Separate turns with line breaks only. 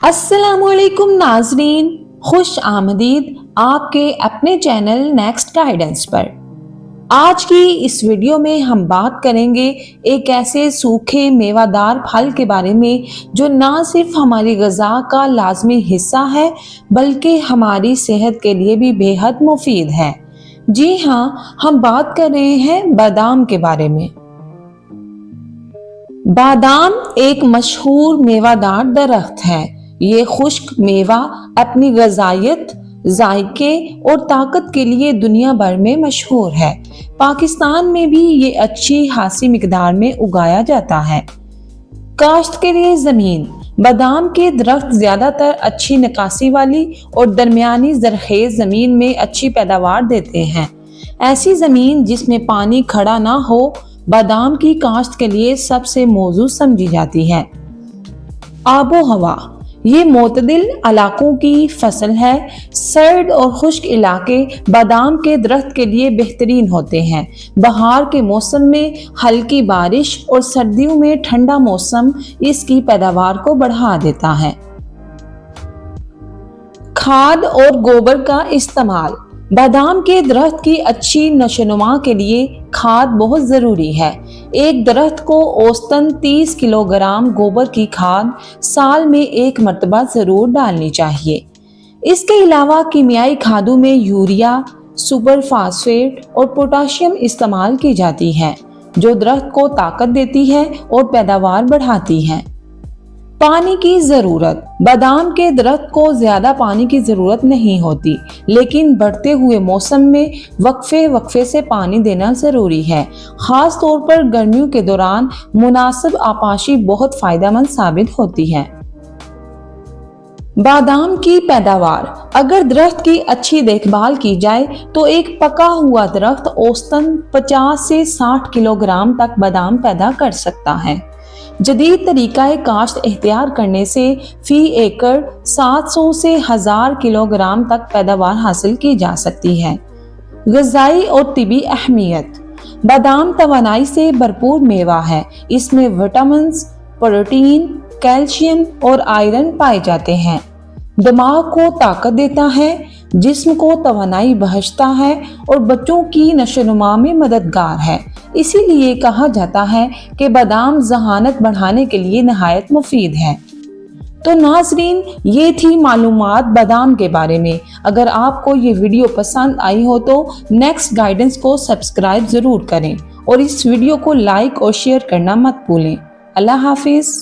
अस्सलाम वालेकुम नाजरीन, खुश आमदीद आपके अपने चैनल नेक्स्ट गाइडेंस पर। आज की इस वीडियो में हम बात करेंगे एक ऐसे सूखे मेवादार फल के बारे में जो ना सिर्फ हमारी ग़िज़ा का लाजमी हिस्सा है बल्कि हमारी सेहत के लिए भी बेहद मुफीद है। जी हाँ, हम बात कर रहे हैं बादाम के बारे में। बादाम एक मशहूर मेवादार दरख्त है। ये खुश्क मेवा अपनी ग़िज़ायत, जायके और ताकत के लिए दुनिया भर में मशहूर है। पाकिस्तान में भी ये अच्छी खासी मिकदार में उगाया जाता है। काश्त के लिए ज़मीन। बादाम के दरख्त ज़्यादातर अच्छी निकासी वाली और दरमियानी ज़रख़ेज़ ज़मीन में अच्छी पैदावार देते हैं। ऐसी ज़मीन जिसमें पानी खड़ा ना हो बादाम की काश्त के लिए सबसे मौजूद समझी जाती है। आबो हवा। ये मोतदिल इलाकों की फसल है। सर्द और खुश्क इलाके बादाम के दरख्त के लिए बेहतरीन होते हैं। बहार के मौसम में हल्की बारिश और सर्दियों में ठंडा मौसम इसकी पैदावार को बढ़ा देता है। खाद और गोबर का इस्तेमाल। बादाम के दरख्त की अच्छी नशोनुमा के लिए खाद बहुत ज़रूरी है। एक दरख्त को औसतन 30 किलोग्राम गोबर की खाद साल में एक मरतबा ज़रूर डालनी चाहिए। इसके अलावा कीमियाई खादों में यूरिया, सुपर फास्फेट और पोटाशियम इस्तेमाल की जाती है जो दरख्त को ताकत देती है और पैदावार बढ़ाती है। पानी की ज़रूरत। बादाम के दरख्त को ज़्यादा पानी की ज़रूरत नहीं होती, लेकिन बढ़ते हुए मौसम में वक्फे से पानी देना ज़रूरी है। ख़ास तौर पर गर्मियों के दौरान मुनासिब आपाशी बहुत फ़ायदेमंद साबित होती है। बादाम की पैदावार। अगर दरख्त की अच्छी देखभाल की जाए तो एक पका हुआ दरख्त औसतन 50 से 60 किलोग्राम तक बादाम पैदा कर सकता है। जदीद तरीक़ा काश्त इख्तियार करने से फी एकड़ 700 से 1000 किलोग्राम तक पैदावार हासिल की जा सकती है। ग़िज़ाई और तिबी अहमियत। बादाम तवानाई से भरपूर मेवा है। इसमें विटामिन, प्रोटीन, कैल्शियम और आयरन पाए जाते हैं। दिमाग को ताकत देता है, जिस्म को तवानाई बख्शता है और बच्चों की नशोनुमा में मददगार है। इसीलिए कहा जाता है कि बादाम ज़हानत बढ़ाने के लिए नहायत मुफीद है। तो नाज़रीन, ये थी मालूमात बादाम के बारे में। अगर आपको ये वीडियो पसंद आई हो तो नेक्स्ट गाइडेंस को सब्सक्राइब ज़रूर करें और इस वीडियो को लाइक और शेयर करना मत भूलें। अल्लाह हाफिज़।